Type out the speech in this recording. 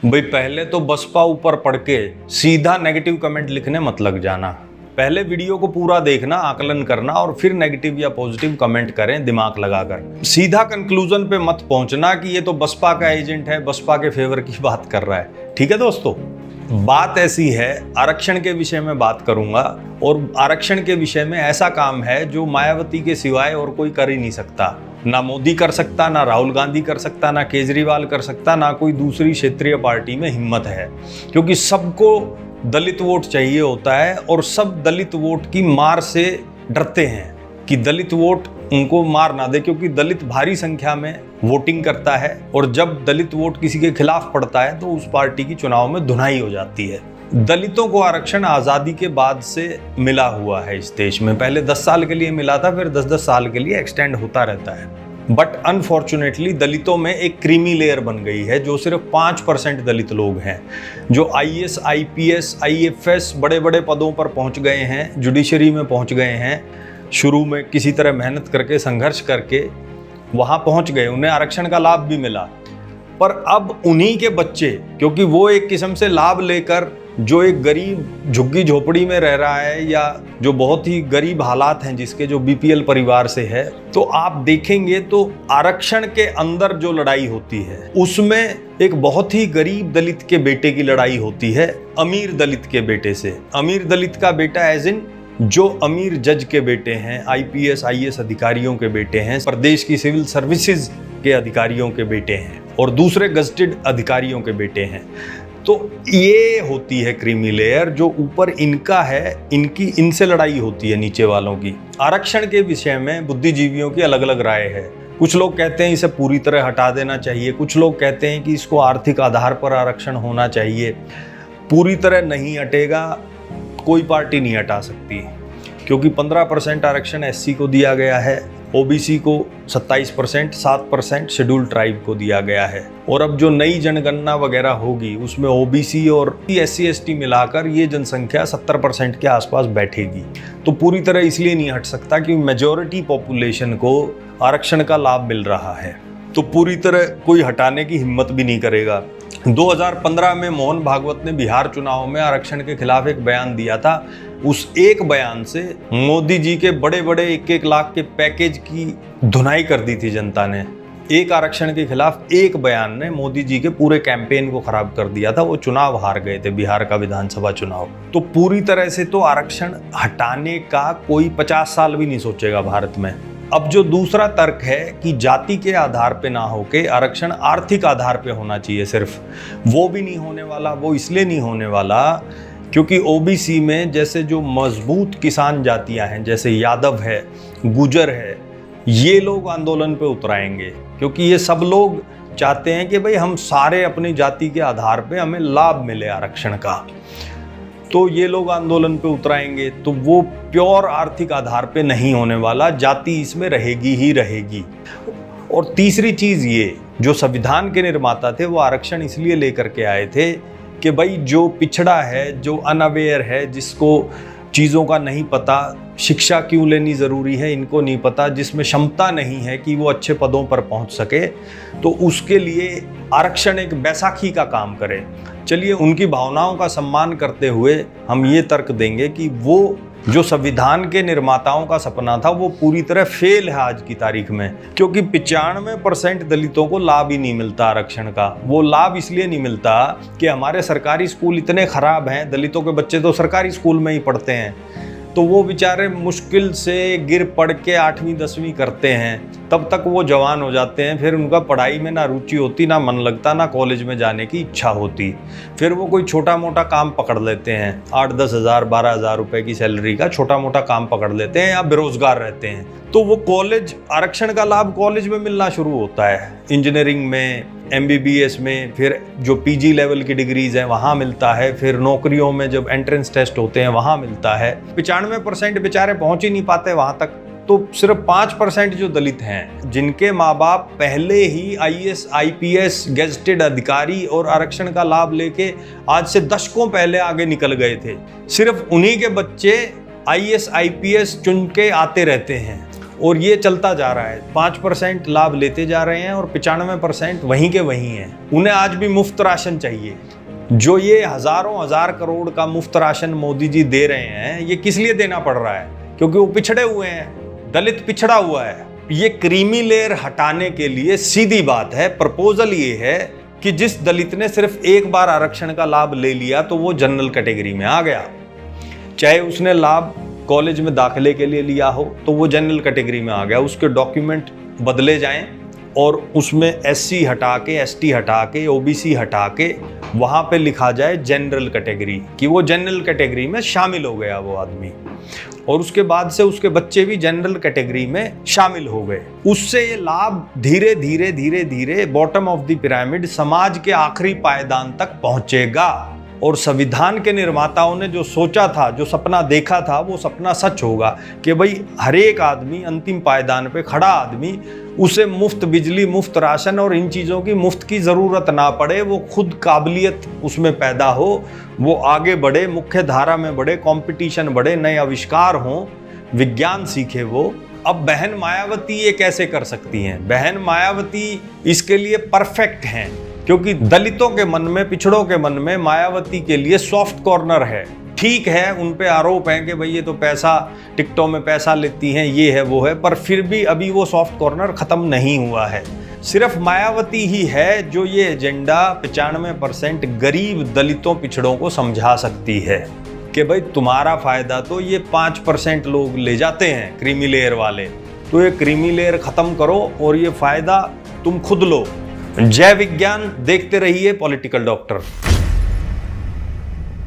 भाई पहले तो बसपा ऊपर पढ़ के सीधा नेगेटिव कमेंट लिखने मत लग जाना। पहले वीडियो को पूरा देखना, आकलन करना और फिर नेगेटिव या पॉजिटिव कमेंट करें दिमाग लगाकर। सीधा कंक्लूजन पे मत पहुंचना कि ये तो बसपा का एजेंट है, बसपा के फेवर की बात कर रहा है। ठीक है दोस्तों, बात ऐसी है, आरक्षण के विषय में बात करूंगा और आरक्षण के विषय में ऐसा काम है जो मायावती के सिवाय और कोई कर ही नहीं सकता। ना मोदी कर सकता, ना राहुल गांधी कर सकता, ना केजरीवाल कर सकता, ना कोई दूसरी क्षेत्रीय पार्टी में हिम्मत है, क्योंकि सबको दलित वोट चाहिए होता है और सब दलित वोट की मार से डरते हैं कि दलित वोट उनको मार ना दे, क्योंकि दलित भारी संख्या में वोटिंग करता है और जब दलित वोट किसी के खिलाफ पड़ता है तो उस पार्टी की चुनाव में धुनाई हो जाती है। दलितों को आरक्षण आज़ादी के बाद से मिला हुआ है इस देश में। पहले 10 साल के लिए मिला था, फिर 10-10 साल के लिए एक्सटेंड होता रहता है। बट अनफॉर्चुनेटली दलितों में एक क्रीमी लेयर बन गई है जो सिर्फ 5% दलित लोग हैं, जो IAS, IPS, IFS बड़े बड़े पदों पर पहुंच गए हैं, जुडिशरी में पहुंच गए हैं। शुरू में किसी तरह मेहनत करके, संघर्ष करके वहां पहुंच गए, उन्हें आरक्षण का लाभ भी मिला। पर अब उन्हीं के बच्चे, क्योंकि वो एक किस्म से लाभ लेकर जो एक गरीब झुग्गी झोपड़ी में रह रहा है या जो बहुत ही गरीब हालात हैं जिसके, जो BPL परिवार से है, तो आप देखेंगे तो आरक्षण के अंदर जो लड़ाई होती है उसमें एक बहुत ही गरीब दलित के बेटे की लड़ाई होती है अमीर दलित के बेटे से। अमीर दलित का बेटा एज इन जो अमीर जज के बेटे हैं, IPS, IAS अधिकारियों के बेटे हैं, प्रदेश की सिविल सर्विसेज के अधिकारियों के बेटे हैं और दूसरे गजटेड अधिकारियों के बेटे हैं। तो ये होती है क्रीमी लेयर जो ऊपर इनका है, इनसे लड़ाई होती है नीचे वालों की। आरक्षण के विषय में बुद्धिजीवियों की अलग अलग राय है। कुछ लोग कहते हैं इसे पूरी तरह हटा देना चाहिए, कुछ लोग कहते हैं कि इसको आर्थिक आधार पर आरक्षण होना चाहिए। पूरी तरह नहीं हटेगा, कोई पार्टी नहीं हटा सकती, क्योंकि 15% आरक्षण SC को दिया गया है, OBC को 27%, 7% शेड्यूल ट्राइब को दिया गया है। और अब जो नई जनगणना वगैरह होगी उसमें OBC और SC ST मिलाकर ये जनसंख्या 70% के आसपास बैठेगी। तो पूरी तरह इसलिए नहीं हट सकता कि मेजॉरिटी पॉपुलेशन को आरक्षण का लाभ मिल रहा है, तो पूरी तरह कोई हटाने की हिम्मत भी नहीं करेगा। 2015 में मोहन भागवत ने बिहार चुनाव में आरक्षण के खिलाफ एक बयान दिया था। उस एक बयान से मोदी जी के बड़े बड़े 1-1 लाख के पैकेज की धुनाई कर दी थी जनता ने। एक आरक्षण के खिलाफ एक बयान ने मोदी जी के पूरे कैंपेन को खराब कर दिया था। वो चुनाव हार गए थे, बिहार का विधानसभा चुनाव। तो पूरी तरह से तो आरक्षण हटाने का कोई 50 साल भी नहीं सोचेगा भारत में। अब जो दूसरा तर्क है कि जाति के आधार पे ना होके आरक्षण आर्थिक आधार पे होना चाहिए सिर्फ, वो भी नहीं होने वाला। वो इसलिए नहीं होने वाला क्योंकि OBC में जैसे जो मजबूत किसान जातियां हैं, जैसे यादव है, गुजर है, ये लोग आंदोलन पे उतराएंगे, क्योंकि ये सब लोग चाहते हैं कि भाई हम सारे अपनी जाति के आधार पे हमें लाभ मिले आरक्षण का। तो ये लोग आंदोलन पे उतराएंगे, तो वो प्योर आर्थिक आधार पे नहीं होने वाला, जाति इसमें रहेगी ही रहेगी। और तीसरी चीज़ ये, जो संविधान के निर्माता थे वो आरक्षण इसलिए लेकर के आए थे कि भाई जो पिछड़ा है, जो अनअवेयर है, जिसको चीज़ों का नहीं पता, शिक्षा क्यों लेनी ज़रूरी है इनको नहीं पता, जिसमें क्षमता नहीं है कि वो अच्छे पदों पर पहुंच सके, तो उसके लिए आरक्षण एक बैसाखी का काम करे। चलिए, उनकी भावनाओं का सम्मान करते हुए हम ये तर्क देंगे कि वो जो संविधान के निर्माताओं का सपना था वो पूरी तरह फेल है आज की तारीख में, क्योंकि 95% दलितों को लाभ ही नहीं मिलता आरक्षण का। वो लाभ इसलिए नहीं मिलता कि हमारे सरकारी स्कूल इतने ख़राब हैं, दलितों के बच्चे तो सरकारी स्कूल में ही पढ़ते हैं, तो वो बेचारे मुश्किल से गिर पड़ के 8वीं 10वीं करते हैं, तब तक वो जवान हो जाते हैं। फिर उनका पढ़ाई में ना रुचि होती, ना मन लगता, ना कॉलेज में जाने की इच्छा होती। फिर वो कोई छोटा मोटा काम पकड़ लेते हैं, 8-10 हज़ार 12 हज़ार रुपये की सैलरी का छोटा मोटा काम पकड़ लेते हैं या बेरोजगार रहते हैं। तो वो कॉलेज, आरक्षण का लाभ कॉलेज में मिलना शुरू होता है, इंजीनियरिंग में, MBBS में, फिर जो PG लेवल की डिग्रीज हैं वहाँ मिलता है, फिर नौकरियों में जब एंट्रेंस टेस्ट होते हैं वहाँ मिलता है। 95% बेचारे पहुँच ही नहीं पाते वहाँ तक। तो सिर्फ 5% जो दलित हैं, जिनके माँ बाप पहले ही IAS, IPS गेजेटेड अधिकारी और आरक्षण का लाभ लेके आज से दशकों पहले आगे निकल गए थे, सिर्फ उन्हीं के बच्चे IAS, IPS चुन के आते रहते हैं। और ये चलता जा रहा है। 5% लाभ लेते जा रहे हैं और 95% वहीं के वहीं हैं। उन्हें आज भी मुफ्त राशन चाहिए। जो ये हजारों हजार करोड़ का मुफ्त राशन मोदी जी दे रहे हैं, ये किस लिए देना पड़ रहा है? क्योंकि वो पिछड़े हुए हैं, दलित पिछड़ा हुआ है। ये क्रीमी लेयर हटाने के लिए सीधी बात है, प्रपोजल ये है कि जिस दलित ने सिर्फ एक बार आरक्षण का लाभ ले लिया तो वो जनरल कैटेगरी में आ गया। चाहे उसने लाभ कॉलेज में दाखिले के लिए लिया हो तो वो जनरल कैटेगरी में आ गया। उसके डॉक्यूमेंट बदले जाएं और उसमें SC हटा के, ST हटा के, OBC हटा के वहाँ पे लिखा जाए जनरल कैटेगरी, कि वो जनरल कैटेगरी में शामिल हो गया वो आदमी। और उसके बाद से उसके बच्चे भी जनरल कैटेगरी में शामिल हो गए। उससे ये लाभ धीरे धीरे धीरे धीरे बॉटम ऑफ द पिरामिड, समाज के आखिरी पायदान तक पहुंचेगा। और संविधान के निर्माताओं ने जो सोचा था, जो सपना देखा था, वो सपना सच होगा कि भाई हर एक आदमी, अंतिम पायदान पे खड़ा आदमी, उसे मुफ्त बिजली, मुफ्त राशन और इन चीज़ों की मुफ्त की ज़रूरत ना पड़े। वो खुद काबिलियत उसमें पैदा हो, वो आगे बढ़े, मुख्य धारा में बढ़े, कंपटीशन बढ़े, नए आविष्कार हों, विज्ञान सीखे वो। अब बहन मायावती ये कैसे कर सकती हैं? बहन मायावती इसके लिए परफेक्ट हैं, क्योंकि दलितों के मन में, पिछड़ों के मन में मायावती के लिए सॉफ्ट कॉर्नर है। ठीक है, उन पे आरोप है कि भाई ये तो पैसा, टिकटों में पैसा लेती हैं, ये है वो है, पर फिर भी अभी वो सॉफ्ट कॉर्नर खत्म नहीं हुआ है। सिर्फ मायावती ही है जो ये एजेंडा 95% गरीब दलितों, पिछड़ों को समझा सकती है कि भाई तुम्हारा फायदा तो ये 5% लोग ले जाते हैं, क्रीमी लेयर वाले, तो ये क्रीमी लेयर खत्म करो और ये फायदा तुम खुद लो। जय विज्ञान, देखते रहिए पॉलिटिकल डॉक्टर।